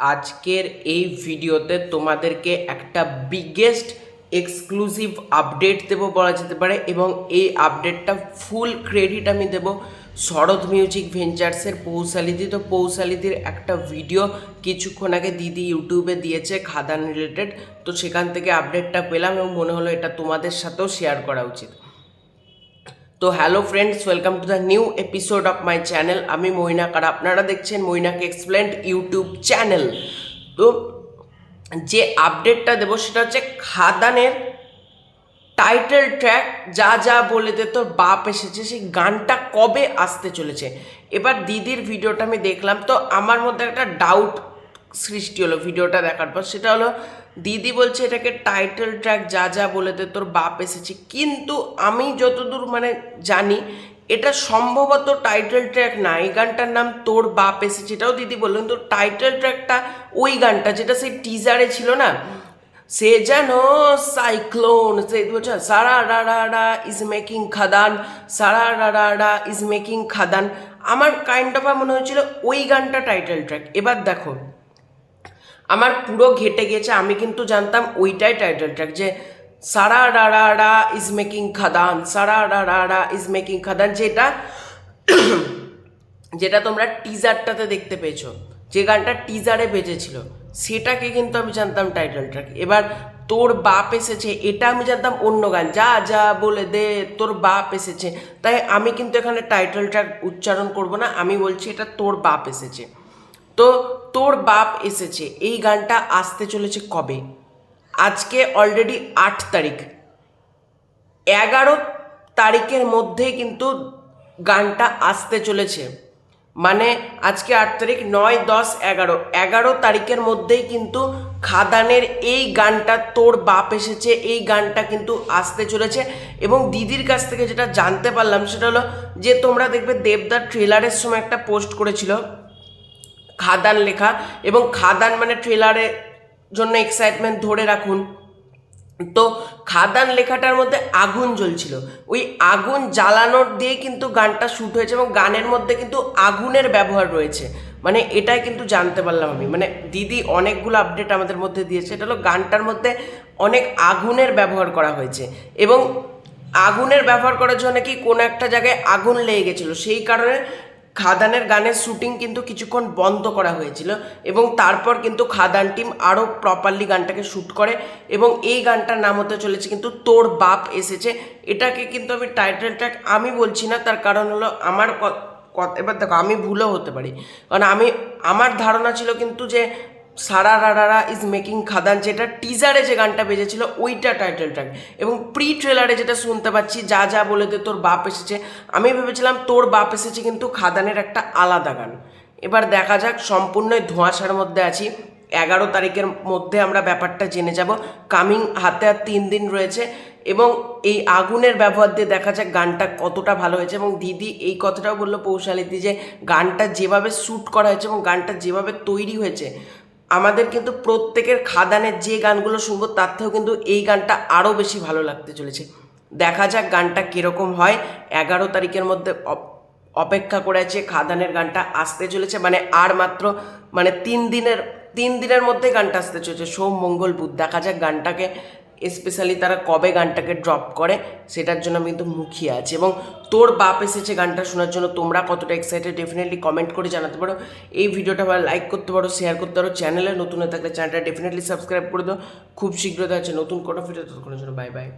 আজকের এই ভিডিওতে তোমাদেরকে একটা বিগেস্ট এক্সক্লুসিভ আপডেট দেবো বলা যেতে পারে, এবং এই আপডেটটা ফুল ক্রেডিট আমি দেব শরৎ মিউজিক ভেঞ্চার্সের পৌশালিদি। তো পৌশালিদির একটা ভিডিও কিছুক্ষণ আগে দিদি ইউটিউবে দিয়েছে খাদান রিলেটেড, তো সেখান থেকে আপডেটটা পেলাম এবং মনে হলো এটা তোমাদের সাথেও শেয়ার করা উচিত। তো hello friends, welcome to the new episode of my channel. আমি মৈনাক আর আপনারা দেখছেন মৈনাক এক্সপ্লেন্ড ইউটিউব চ্যানেল। তো যে আপডেটটা দেবো সেটা হচ্ছে খাদানের টাইটেল ট্র্যাক যা যা বলে দে তোর বাপ এসেছে, সেই গানটা কবে আসতে চলেছে। এবার দিদির ভিডিওটা আমি দেখলাম, তো আমার মধ্যে একটা ডাউট সৃষ্টি হলো ভিডিওটা দেখার পর। সেটা হলো দিদি বলছে এটাকে টাইটেল ট্র্যাক যা যা বলে দে তোর বাপ এসেছে, কিন্তু আমি যতদূর জানি এটা সম্ভবত টাইটেল ট্র্যাক না। এই গানটার নাম তোর বাপ এসেছে, এটাও দিদি বললেন। তো টাইটেল ট্র্যাকটা ওই গানটা যেটা সেই টিজারে ছিল না, সে যেন সাইক্লোন, সে বলছে সারা রাডা ইজ মেকিং খাদান, সারা রাডা ইজ মেকিং খাদান। আমার কাইন্ড অফ মনে হয়েছিল ওই গানটা টাইটেল ট্র্যাক। এবার দেখো আমার পুরো ঘেটে গেছে, আমি কিন্তু জানতাম ওইটাই টাইটেল ট্র্যাক, যে সারা রাডা ইজ মেকিং খাদান, সারা রাডা ইজ মেকিং খাদান, যেটা যেটা তোমরা টিজারটাতে দেখতে পেয়েছো, যে গানটা টিজারে বেজেছিল সেটাকে কিন্তু আমি জানতাম টাইটেল ট্র্যাক। এবার তোর বাপ এসেছে এটা আমি জানতাম অন্য গান, যা যা বলে দে তোর বাপ এসেছে। তাই আমি কিন্তু এখানে টাইটেল ট্র্যাক উচ্চারণ করব না, আমি বলছি এটা তোর বাপ এসেছে। তো তোর বাপ এসেছে এই গানটা আসতে চলেছে কবে? আজকে অলরেডি 8 তারিখ, 11 তারিখের মধ্যেই কিন্তু গানটা আসতে চলেছে। মানে আজকে 8 তারিখ, 9, 10, 11 তারিখের মধ্যেই কিন্তু খাদানের এই গানটা তোর বাপ এসেছে এই গানটা কিন্তু আসতে চলেছে। এবং দিদির কাছ থেকে যেটা জানতে পারলাম সেটা হলো যে তোমরা দেখবে দেবদার ট্রেলারের সময় একটা পোস্ট করেছিল খাদান লেখা, এবং খাদান মানে ট্রেলারের জন্য এক্সাইটমেন্ট ধরে রাখুন। তো খাদান লেখাটার মধ্যে আগুন জ্বলছিল, ওই আগুন জ্বালানোর দিয়ে কিন্তু গানটা শ্যুট হয়েছে, এবং গানের মধ্যে কিন্তু আগুনের ব্যবহার রয়েছে। মানে এটাই কিন্তু জানতে পারলাম আমি, মানে দিদি অনেকগুলো আপডেট আমাদের মধ্যে দিয়েছে। এটা হলো গানটার মধ্যে অনেক আগুনের ব্যবহার করা হয়েছে, এবং আগুনের ব্যবহার করার জন্য কি কোনো একটা জায়গায় আগুন লেগে গেছিলো, সেই কারণে খাদানের গানের শ্যুটিং কিন্তু কিছুক্ষণ বন্ধ করা হয়েছিল, এবং তারপর কিন্তু খাদান টিম আরও প্রপারলি গানটাকে শ্যুট করে, এবং এই গানটার নাম হতে চলেছে কিন্তু তোর বাপ এসেছে। এটাকে কিন্তু আমি টাইটেল ট্র্যাক আমি বলছি না, তার কারণ হলো আমার এবার দেখো আমি ভুলও হতে পারি, কারণ আমার ধারণা ছিল কিন্তু যে সারা রাডারা ইজ মেকিং খাদান, যেটা টিজারে যে গানটা বেজেছিল ওইটা টাইটেল ট্র্যাক, এবং প্রি ট্রেলারে যেটা শুনতে পাচ্ছি যা যা বলে দে তোর বাপ এসেছে, আমি ভেবেছিলাম তোর বাপ এসেছে কিন্তু খাদানের একটা আলাদা গান। এবার দেখা যাক, সম্পূর্ণই ধোঁয়াশার মধ্যে আছি। 11 তারিখের মধ্যে আমরা ব্যাপারটা জেনে যাব। কামিং হাতে আর 3 দিন রয়েছে, এবং এই আগুনের ব্যবহার দিয়ে দেখা যাক গানটা কতটা ভালো হয়েছে। এবং দিদি এই কথাটাও বললো পৌশালিদি, যে গানটা যেভাবে শ্যুট করা হয়েছে এবং গানটা যেভাবে তৈরি হয়েছে, আমাদের কিন্তু প্রত্যেকের খাদানের যে গানগুলো শুনবো তার থেকেও কিন্তু এই গানটা আরও বেশি ভালো লাগতে চলেছে। দেখা যাক গানটা কীরকম হয়। 11 তারিখের মধ্যে অপেক্ষা করে আছে, খাদানের গানটা আসতে চলেছে। মানে আর মাত্র 3 দিনের মধ্যে গানটা আসতে চলেছে, সোম মঙ্গল বুধ। দেখা যাক গানটাকে স্পেশালি তারা কবে গানটাকে ড্রপ করে, সেটার জন্য আমি কিন্তু মুখিয়ে আছি। এবং তোর বাপ এসেছে গানটা শোনার জন্য তোমরা কতটা এক্সাইটেড ডেফিনেটলি কমেন্ট করে জানাতে পারো। এই ভিডিওটা ভালো লাইক করতে পারো, শেয়ার করতে পারো। চ্যানেলে নতুন হয়ে থাকলে চ্যানেলটা ডেফিনেটলি সাবস্ক্রাইব করে দাও। খুব শীঘ্রই দেখা যাচ্ছে নতুন কোনো ভিডিও, ততক্ষণের জন্য বাই বাই।